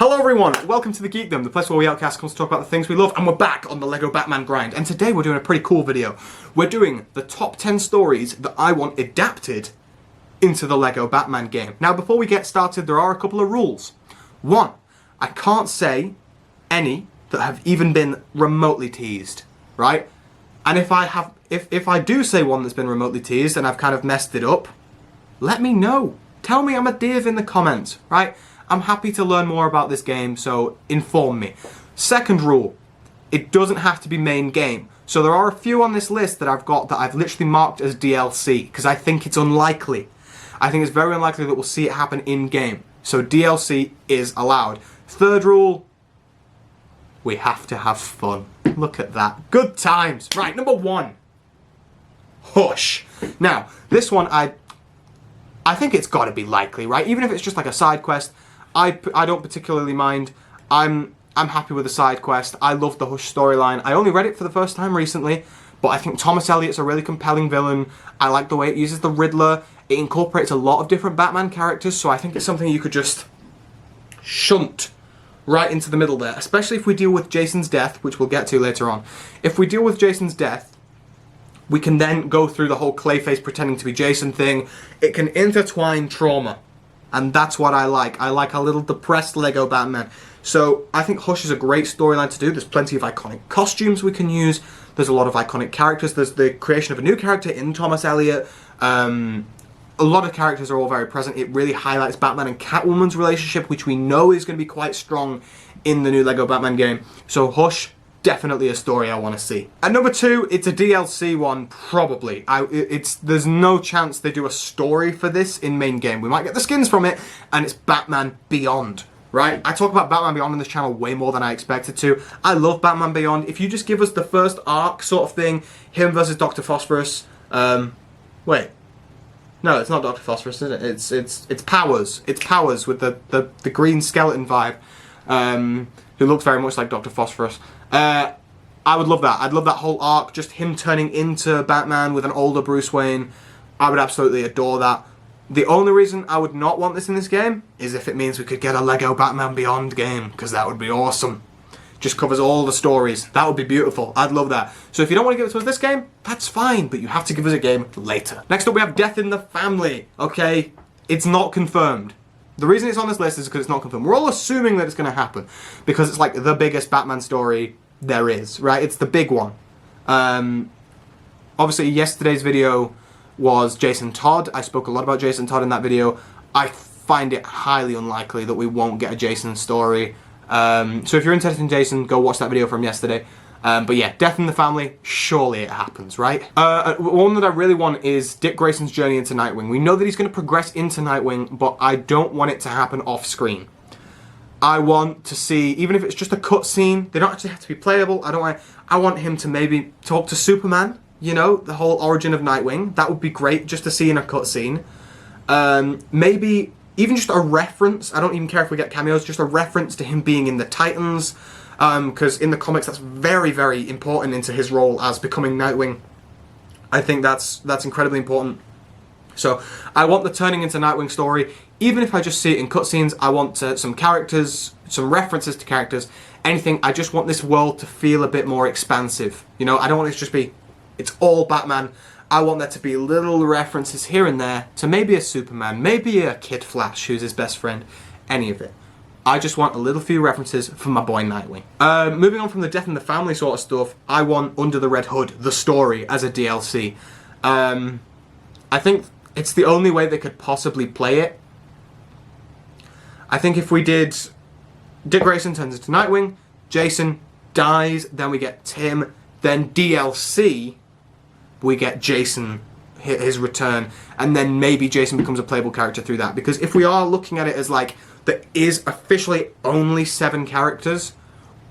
Hello everyone, welcome to the Geekdom, the place where we outcast comes to talk about the things we love, and we're back on the LEGO Batman grind. And today we're doing a pretty cool video. We're doing the top 10 stories that I want adapted into the LEGO Batman game. Now before we get started, there are a couple of rules. One, I can't say any that have even been remotely teased, right? And if I do say one that's been remotely teased and I've kind of messed it up, let me know. Tell me I'm a div in the comments, right? I'm happy to learn more about this game, so inform me. Second rule, it doesn't have to be main game. So there are a few on this list that I've got that I've literally marked as DLC, because I think it's unlikely. I think it's very unlikely that we'll see it happen in-game. So DLC is allowed. Third rule, we have to have fun. Look at that. Good times. Right, number one. Hush. Now, this one, I think it's got to be likely, right? Even if it's just like a side quest, I don't particularly mind. I'm happy with the side quest. I love the Hush storyline. I only read it for the first time recently, but I think Thomas Elliott's a really compelling villain. I like the way it uses the Riddler. It incorporates a lot of different Batman characters, so I think it's something you could just shunt right into the middle there, especially if we deal with Jason's death, which we'll get to later on. If we deal with Jason's death, we can then go through the whole Clayface pretending to be Jason thing. It can intertwine trauma. And that's what I like. I like a little depressed LEGO Batman. So I think Hush is a great storyline to do. There's plenty of iconic costumes we can use. There's a lot of iconic characters. There's the creation of a new character in Thomas Elliott. A lot of characters are all very present. It really highlights Batman and Catwoman's relationship, which we know is going to be quite strong in the new LEGO Batman game. So Hush, definitely a story I want to see. And number two, it's a DLC one, probably. There's no chance they do a story for this in main game. We might get the skins from it, and it's Batman Beyond, right? I talk about Batman Beyond on this channel way more than I expected to. I love Batman Beyond. If you just give us the first arc sort of thing, him versus Dr. Phosphorus, wait. No, it's not Dr. Phosphorus, is it? It's Powers. It's Powers with the green skeleton vibe, who looks very much like Dr. Phosphorus. I would love that. I'd love that whole arc, just him turning into Batman with an older Bruce Wayne. I would absolutely adore that. The only reason I would not want this in this game is if it means we could get a LEGO Batman Beyond game, because that would be awesome. Just covers all the stories. That would be beautiful. I'd love that. So if you don't want to give it to us this game, that's fine, but you have to give us a game later. Next up we have Death in the Family. Okay, it's not confirmed. The reason it's on this list is because it's not confirmed. We're all assuming that it's going to happen, because it's like the biggest Batman story there is, right? It's the big one. Obviously yesterday's video was Jason Todd. I spoke a lot about Jason Todd in that video. I find it highly unlikely that we won't get a Jason story. So if you're interested in Jason, go watch that video from yesterday. But yeah, Death in the Family, surely it happens, right? One that I really want is Dick Grayson's journey into Nightwing. We know that he's going to progress into Nightwing, but I don't want it to happen off screen. I want to see, even if it's just a cutscene, they don't actually have to be playable. I want him to maybe talk to Superman, you know, the whole origin of Nightwing. That would be great just to see in a cutscene. Maybe even just a reference. I don't even care if we get cameos, just a reference to him being in the Titans. Because in the comics that's very, very important into his role as becoming Nightwing. I think that's incredibly important. So I want the turning into Nightwing story. Even if I just see it in cutscenes, I want some characters, some references to characters, anything. I just want this world to feel a bit more expansive. You know, I don't want it to just be, it's all Batman. I want there to be little references here and there to maybe a Superman, maybe a Kid Flash who's his best friend, any of it. I just want a little few references from my boy Nightwing. Moving on from the Death in the Family sort of stuff, I want Under the Red Hood, the story, as a DLC. I think it's the only way they could possibly play it. I think if we did Dick Grayson turns into Nightwing, Jason dies, then we get Tim, then DLC, we get Jason, his return, and then maybe Jason becomes a playable character through that. Because if we are looking at it as like, there is officially only 7 characters,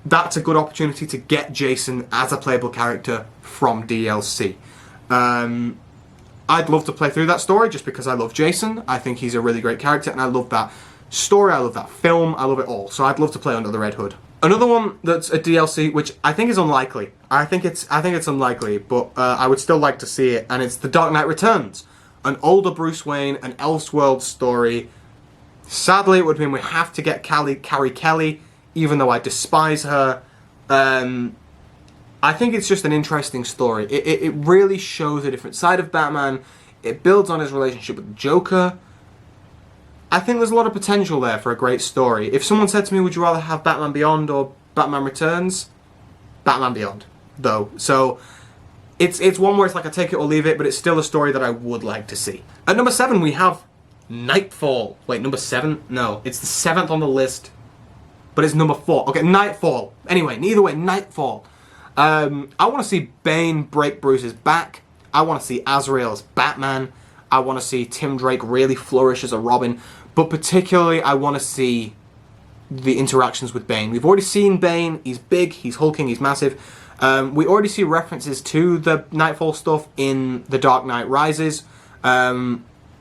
that's a good opportunity to get Jason as a playable character from DLC. I'd love to play through that story just because I love Jason. I think he's a really great character, and I love that story, I love that film, I love it all. So I'd love to play Under the Red Hood. Another one that's a DLC, which I think is unlikely. I think it's unlikely, but I would still like to see it, and it's The Dark Knight Returns. An older Bruce Wayne, an Elseworld story, Sadly, it would mean we have to get Carrie Kelly, even though I despise her. I think it's just an interesting story. It really shows a different side of Batman. It builds on his relationship with the Joker. I think there's a lot of potential there for a great story. If someone said to me, would you rather have Batman Beyond or Batman Returns? Batman Beyond, though. So it's one where it's like I take it or leave it, but it's still a story that I would like to see. At number 7, we have Nightfall. Wait, number 7? No, it's the 7th on the list, but it's number 4. Okay, Nightfall. Anyway, either way, Nightfall. I want to see Bane break Bruce's back. I want to see Azrael as Batman. I want to see Tim Drake really flourish as a Robin. But particularly, I want to see the interactions with Bane. We've already seen Bane. He's big, he's hulking, he's massive. We already see references to the Nightfall stuff in The Dark Knight Rises,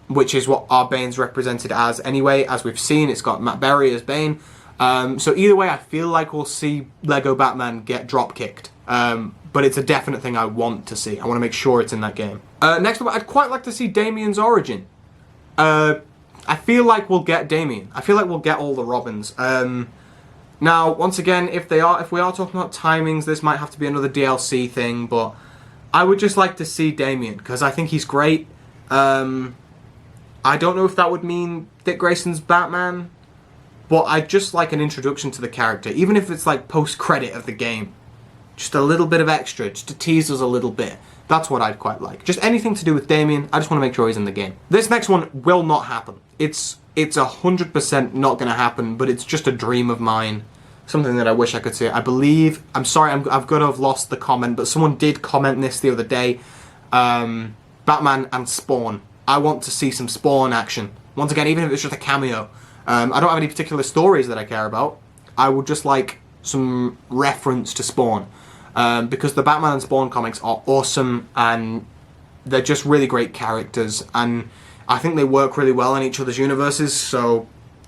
which is what our Bane's represented as anyway. As we've seen, it's got Matt Berry as Bane. So either way, I feel like we'll see Lego Batman get drop-kicked. But it's a definite thing I want to see. I want to make sure it's in that game. Next up, I'd quite like to see Damian's origin. I feel like we'll get Damian. I feel like we'll get all the Robins. Now, once again, if we are talking about timings, this might have to be another DLC thing, but I would just like to see Damian, because I think he's great. I don't know if that would mean Dick Grayson's Batman, but I'd just like an introduction to the character, even if it's like post-credit of the game. Just a little bit of extra, just to tease us a little bit. That's what I'd quite like. Just anything to do with Damian, I just want to make sure he's in the game. This next one will not happen. It's 100% not going to happen, but it's just a dream of mine. Something that I wish I could see. I believe, I'm sorry, I've got to have lost the comment, but someone did comment this the other day. Batman and Spawn. I want to see some Spawn action. Once again, even if it's just a cameo. I don't have any particular stories that I care about. I would just like some reference to Spawn. Because the Batman and Spawn comics are awesome, and they're just really great characters, and I think they work really well in each other's universes, so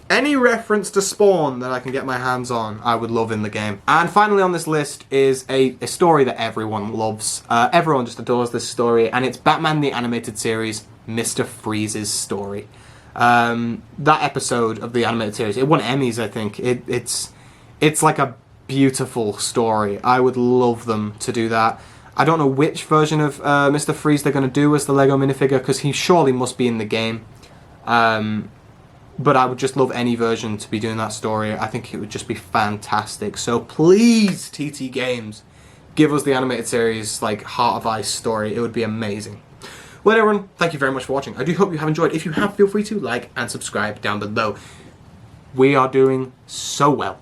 any reference to Spawn that I can get my hands on, I would love in the game. And finally on this list is a story that everyone loves. Everyone just adores this story, and it's Batman the Animated Series, Mr. Freeze's story. That episode of the animated series, it won Emmys, I think. It's like a beautiful story. I would love them to do that. I don't know which version of Mr. Freeze they're going to do as the Lego minifigure, because he surely must be in the game. But I would just love any version to be doing that story. I think it would just be fantastic. So please, TT Games, give us the animated series, like, Heart of Ice story. It would be amazing. Well, everyone, thank you very much for watching. I do hope you have enjoyed. If you have, feel free to like and subscribe down below. We are doing so well.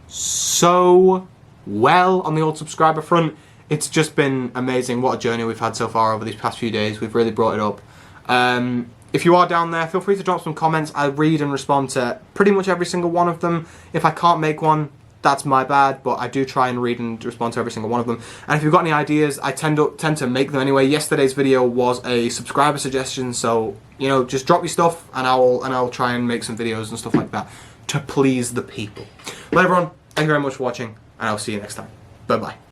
So well on the old subscriber front. It's just been amazing. What a journey we've had so far over these past few days. We've really brought it up. If you are down there, feel free to drop some comments. I read and respond to pretty much every single one of them. If I can't make one, that's my bad, but I do try and read and respond to every single one of them. And if you've got any ideas, I tend to make them anyway. Yesterday's video was a subscriber suggestion, so you know, just drop your stuff and I'll try and make some videos and stuff like that to please the people. Well, everyone, thank you very much for watching, and I'll see you next time. Bye bye.